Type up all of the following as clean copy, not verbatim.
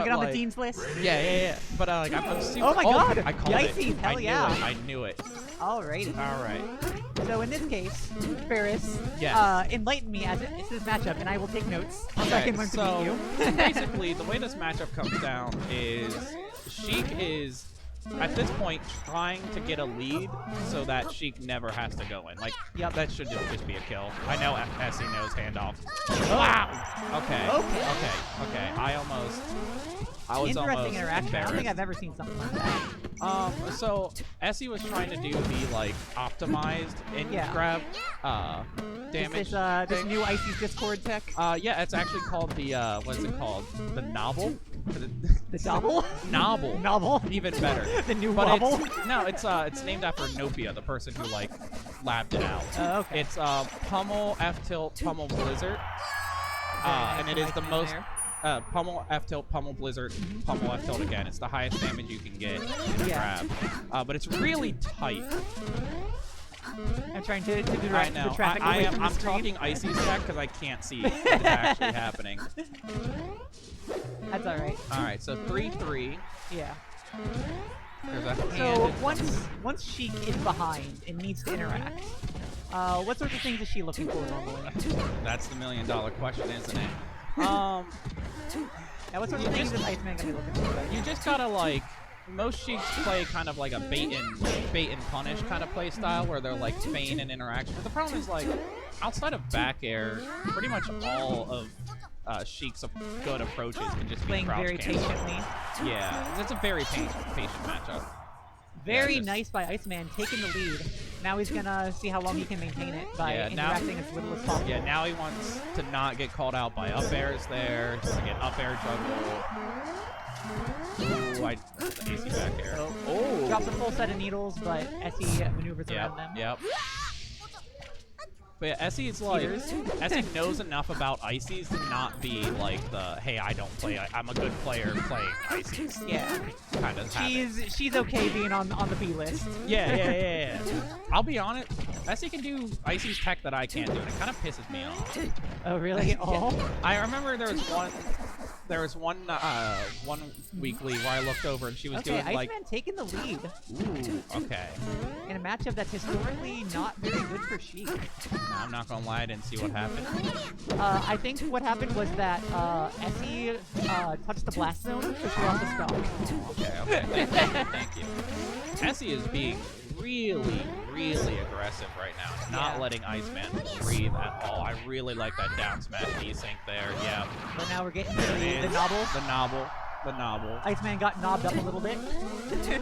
Want to get on the Dean's list? Yeah. But like, I'm super. Oh my God! I called Icy, it. hell yeah! I knew it. Alrighty. All right. So in this case, Ferris, Yes. enlighten me as it's this matchup, and I will take notes so I can learn to beat you. Basically, the way this matchup comes down is Sheik is, at this point, trying to get a lead so that Sheik never has to go in. Like, that should just be a kill. I know Essy knows handoff. Wow! Okay. I was Interesting almost interaction. I don't think I've ever seen something like that. So Essy was trying to do the like optimized in grab damage. This new Icy's Discord tech. Yeah, it's actually called the what is it called? The novel. The novel? Novel. Novel. Even better. The new but novel? It's named after Nopia, the person who like labbed it out. Okay. It's Pummel F tilt Pummel Blizzard. And it is the most Pummel F tilt Pummel Blizzard Pummel F tilt again. It's the highest damage you can get in a grab. But it's really tight. I'm trying to direct the traffic away from the I'm screen. talking Icy's tech because I can't see what's actually happening. That's alright. Alright, so 3-3. Yeah. There's a So hand. once Sheik is behind and needs to interact, what sorts of things is she looking for normally? That's the $1 million question, isn't it? Now what sorts of things is Icemann gonna be looking for? You just gotta like, most Sheiks play kind of like a bait and punish kind of play style where they're like feign and interaction. But the problem is like, outside of back air, pretty much all of Sheik's good approaches can just be playing crouch very cancel. patiently. Yeah, it's a very patient matchup. Very nice by Icemann, taking the lead. Now he's gonna see how long he can maintain it by interacting as little as possible. Yeah, now he wants to not get called out by up airs there. He's gonna get up air juggle. Ooh, Essy back air. Oh. Drops a full set of needles, but Essy maneuvers around them. Yep. But yeah, Essy is like, Essy knows enough about Ices to not be like the, hey, I don't play, I'm a good player playing Ices. Yeah. Kind of She's okay being on the B list. Yeah. I'll be honest, Essy can do Icy's tech that I can't do, and it kind of pisses me off. Oh, really? Oh. I remember there was one weekly where I looked over and she was doing like... Icemann taking the lead. Ooh, okay. In a matchup that's historically not very good for Sheik. No, I'm not gonna lie, I didn't see what happened. I think what happened was that Essy touched the blast zone, so she lost the stock. Okay. Thank you. Essy is being really aggressive right now. Not letting Icemann breathe at all. I really like that down smash desync there. Yeah. But now we're getting the nobble. The novel. Icemann got knobbed up a little bit.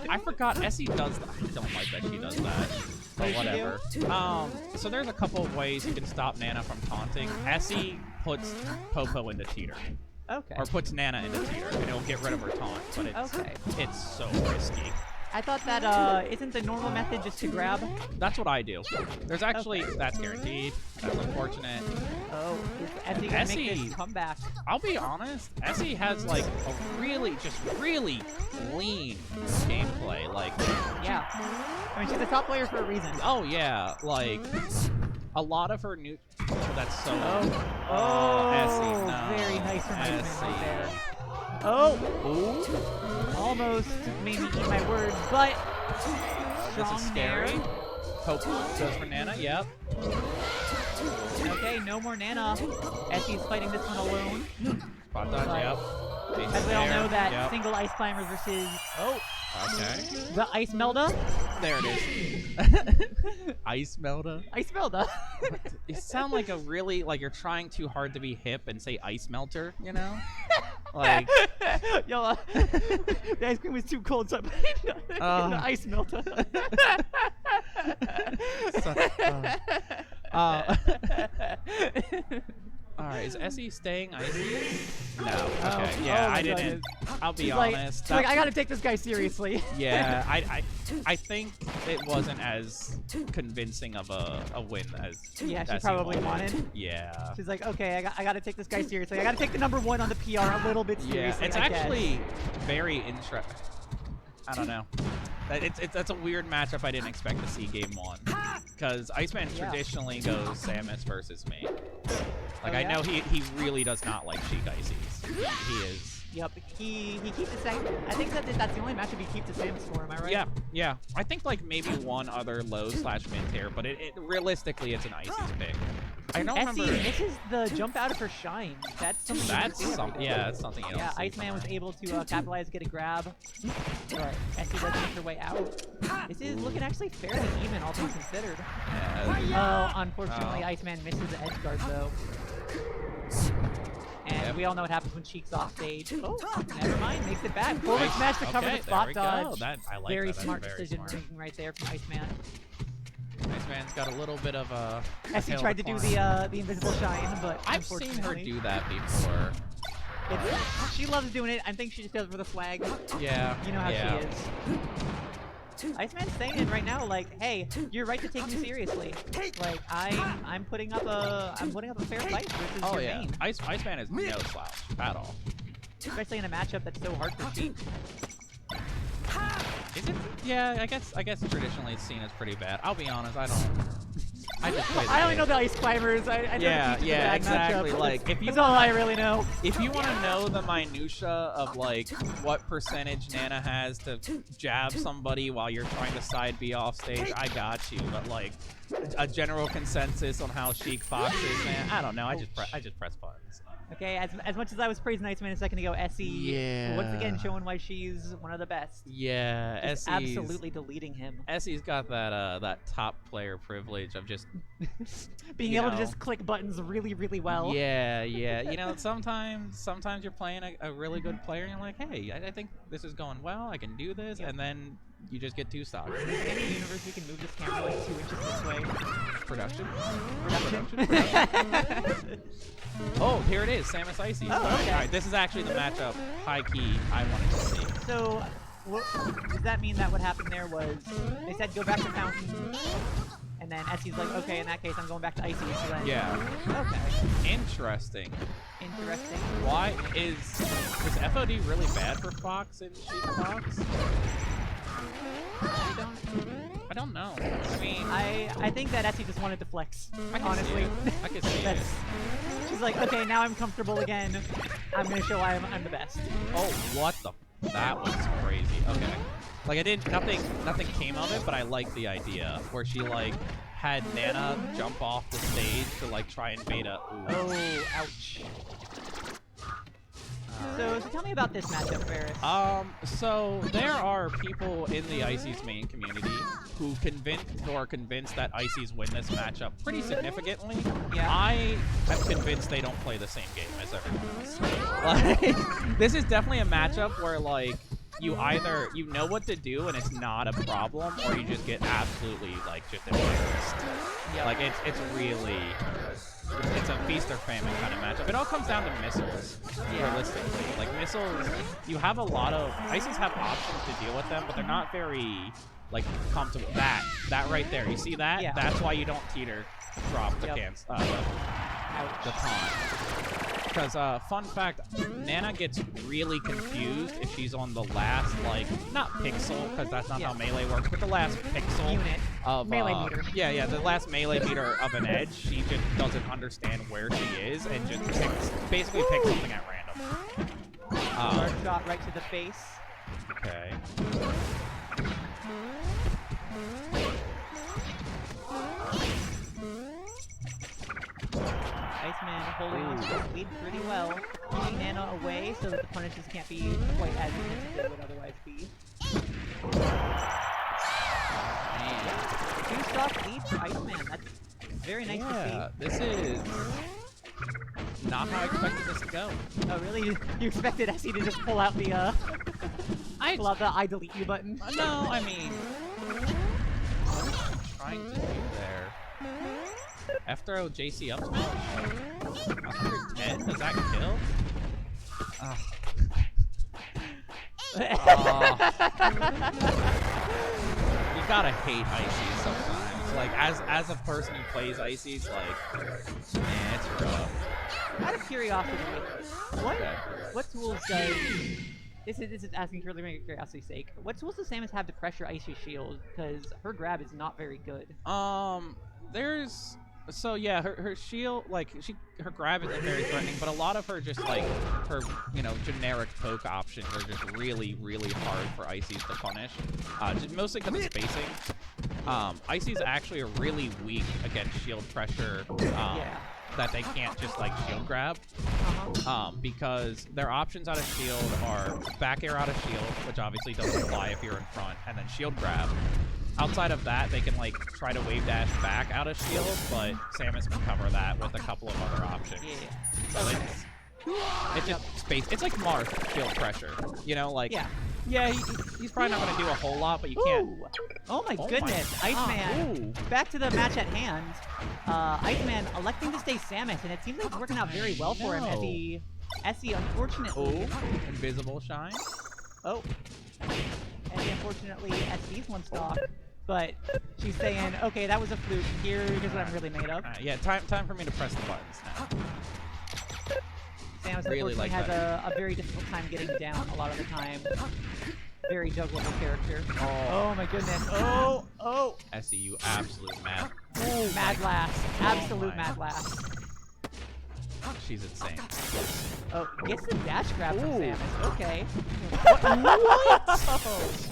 I forgot Essy does that. I don't like that she does that. But whatever. So there's a couple of ways you can stop Nana from taunting. Essy puts Popo into teeter. Okay. Or puts Nana into teeter, and it'll get rid of her taunt. But it's so risky. I thought that isn't the normal method just to grab? That's what I do. There's actually that's guaranteed. That's unfortunate. Oh, is Essy gonna make this comeback? I'll be honest, Essy has like a really clean gameplay. Like I mean, she's a top player for a reason. Oh yeah, like a lot of her new. Oh, that's so. Essy, no. Very nice from Icemann right there. Oh! Ooh. Almost made me eat my words, but this is scary. Hope goes for Nana, yep. Okay, no more Nana. Essy's fighting this one alone. Spot dodge, yep. As we all know that single ice climbers versus the Ice Melda. There it is. Ice Melda? Ice Melda. You sound like a really, like you're trying too hard to be hip and say ice melter, you know? Like, yo, the ice cream was too cold, so I put it in the Ice Melter. Alright, is Essy staying icy? No. Okay. I didn't. I'll be honest. Like, I gotta take this guy seriously. Yeah, I think it wasn't as convincing of a win as she probably wanted. Yeah. She's like, okay, I gotta take this guy seriously. I gotta take the #1 on the PR a little bit seriously. Yeah, it's actually very interesting. I don't know. That's a weird matchup I didn't expect to see game 1. Because Icemann traditionally goes Samus versus me. Like, I know he really does not like Sheik Ices. He is Yep, he keeps it saying. I think that's the only matchup he keeps the Samus for. Am I right? Yeah, yeah. I think like maybe one other low slash mid tier, but it realistically it's an Icy's pick. I don't Essy remember. misses the jump out of her shine. That's something. That's something you don't Yeah, see Iceman was able to capitalize, get a grab, but Essy doesn't make her way out. This is looking actually fairly even, all things considered. Yeah. Oh, unfortunately, Iceman misses the edge guard though. And we all know what happens when Cheek's off stage. Oh, never mind, makes it back. Forward smash to cover the spot dodge. I like very that. smart decision making right there from Iceman. Iceman's got a little bit of a. Essy tried to do the invisible shine, but I've seen her do that before. She loves doing it. I think she just does it for the swag. Yeah. You know how she is. Iceman's saying right now, like, hey, you're right to take me seriously. Like, I'm putting up a fair fight versus your main. Iceman is no slouch at all. Especially in a matchup that's so hard to beat. Is it? Yeah, I guess traditionally it's seen as pretty bad. I'll be honest, I just play the I only game. know the Ice Climbers. I know the exactly. matchup. Like, if you that's all I really know. If you want to know the minutia of like what percentage Nana has to jab somebody while you're trying to side B off stage, I got you. But like a general consensus on how chic Fox is, man, I don't know. I just press buttons. Okay, as much as I was praising Iceman a second ago, Essy once again showing why she's one of the best. Yeah, Essy's absolutely deleting him. Essy's got that top player privilege of just being able to just click buttons really, really well. Yeah. You know, sometimes you're playing a really good player and you're like, hey, I think this is going well. I can do this, and then you just get 2 stocks. In any universe, we can move this camera like 2 inches this way. Production. Production. Oh, here it is, Samus Icy. Oh, okay. All right, this is actually the matchup, high key, I wanted to see. So, does that mean that what happened there was they said go back to Fountain, and then Essy's like, okay, in that case, I'm going back to Icy. So then, Yeah. Okay. Interesting. Why is FOD really bad for Fox and Chic Fox? I don't know. I mean, I think that Essy just wanted to flex. Honestly, I could see it. She's like, okay, now I'm comfortable again. I'm gonna show I'm the best. Oh, what the? That was crazy. Okay, like nothing came of it, but I like the idea where she like had Nana jump off the stage to like try and beta. Ooh. Oh, ouch. So tell me about this matchup, Ferris. So there are people in the Icy's main community who are convinced that Icy's win this matchup pretty significantly. Yeah. I am convinced they don't play the same game as everyone else. Like, this is definitely a matchup where like you either know what to do and it's not a problem, or you just get absolutely like just embarrassed. Yep. Like it's really. It's a feast or famine kind of matchup. It all comes down to missiles, realistically. Like, missiles, you have a lot of... Ices have options to deal with them, but they're not very, like, comfortable. That right there. You see that? Yeah. That's why you don't teeter drop the the taunt. Because, fun fact, Nana gets really confused if she's on the last, like, not pixel, because that's not how melee works, but the last pixel unit of melee meter. Yeah, the last melee meter of an edge. She just doesn't understand where she is and just basically picks something at random. Hard shot right to the face. Okay. Iceman holding on to his lead pretty well, keeping Nana away so that the punishes can't be quite as intense as they would otherwise be. 2-stock lead for Iceman. That's very nice to see. Yeah, this is not how I expected this to go. Oh, really? You expected Essy to just pull out the pull out the I delete you button? No, I mean, what is she trying to do there? F throw JC up smash? 110? Does that kill? You gotta hate Ices sometimes. Like, as a person who plays Ices, like, man, it's rough. Out of curiosity, what tools does... This is asking for curiosity's sake. What tools does Samus have to pressure Icy's shield? Because her grab is not very good. There's So yeah, her shield, like her grab isn't very threatening, but a lot of her just like her generic poke options are just really hard for Icy's to punish. Just mostly because of spacing. Icy's actually really weak against shield pressure. That they can't just like shield grab. Because their options out of shield are back air out of shield, which obviously doesn't apply if you're in front, and then shield grab. Outside of that, they can like try to wave dash back out of shield, but Samus can cover that with a couple of other options. So it's just space. It's like Marth shield pressure, like he's probably not going to do a whole lot, but you can't. Oh my goodness, Icemann. Back to the match at hand. Icemann electing to stay Samus, and it seems like it's working out very well for him as Essy, unfortunately. Invisible shine. Essy, unfortunately, Essy's one stock. But she's saying, okay, that was a fluke. Here's what I'm really made of. Yeah, time for me to press the buttons now. Samus unfortunately has a very difficult time getting down a lot of the time. Very juggleable character. Oh my goodness. Oh. Essy, you absolute mad. Mad lass. Absolute mad lass. She's insane. Gets the dash grab from Samus. Okay. What?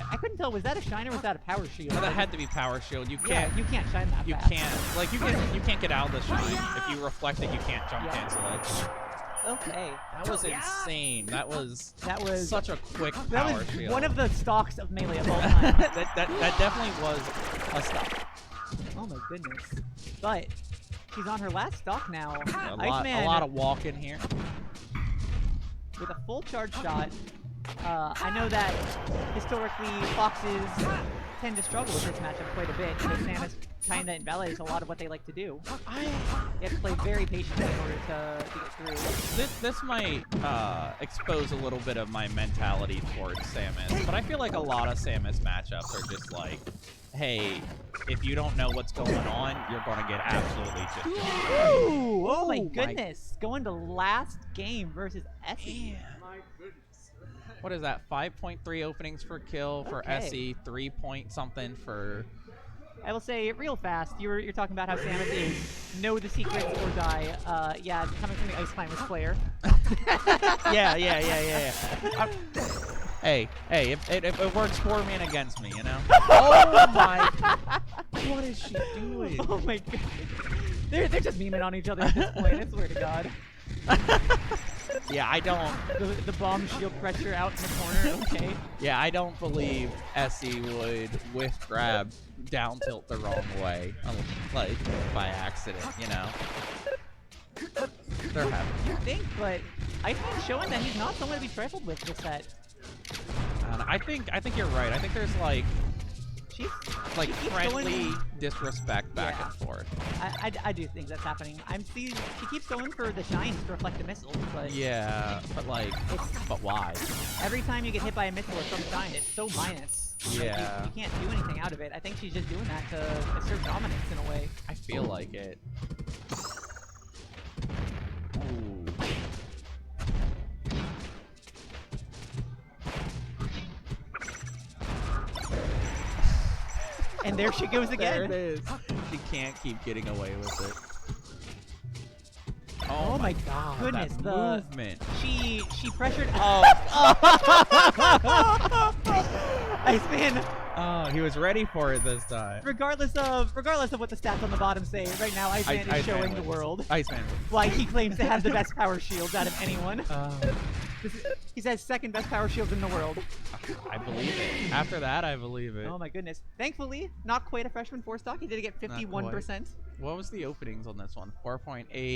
I couldn't tell. Was that a shine or was that a power shield? That had to be power shield. You can't. You can't shine that. You fast. can't. Like you can't get out of the shine. If you reflect it, you can't jump cancel it. Okay. That was insane. That was such a quick power that shield. Was one of the stocks of Melee of all time. that definitely was a stock. Oh my goodness. But she's on her last stock now. A lot of walking here. With a full charge shot. I know that historically Foxes tend to struggle with this matchup quite a bit, because Samus kind of invalidates a lot of what they like to do. You have to play very patiently in order to get through. This might expose a little bit of my mentality towards Samus, but I feel like a lot of Samus matchups are just like, hey, if you don't know what's going on, you're going to get absolutely just... Oh my goodness. Going to last game versus Essy. My goodness. What is that? 5.3 openings per kill for Essy, 3 point something for... I will say real fast, you're talking about how Samus is know the secrets or die. Yeah, coming from the Icemann player. Yeah. Hey, if it works for me and against me, Oh my... What is she doing? Oh my god. They're just memeing on each other at this point, I swear to God. Yeah, I don't... The bomb shield pressure out in the corner, okay. Yeah, I don't believe Essy would with grab down tilt the wrong way, like by accident, They're happy. You think, but Iceman's showing that he's not someone to be trifled with this set. I think you're right. I think there's like friendly disrespect back and forth. I do think that's happening. She keeps going for the shines to reflect the missiles, but but why? Every time you get hit by a missile or some shine, it's so minus. Yeah. You can't do anything out of it. I think she's just doing that to assert dominance in a way. I feel like it. Ooh. And there she goes again. There it is. She can't keep getting away with it. Oh my god. Goodness, that movement. She pressured. Icemann. Oh, he was ready for it this time. Regardless of what the stats on the bottom say, right now Icemann is showing the world Icemann why he claims to have the best power shields out of anyone. He says second best power shields in the world. I believe it. After that, I believe it. Oh my goodness. Thankfully, not quite a freshman 4 stock. He did get 51%. What was the openings on this one? 4.8.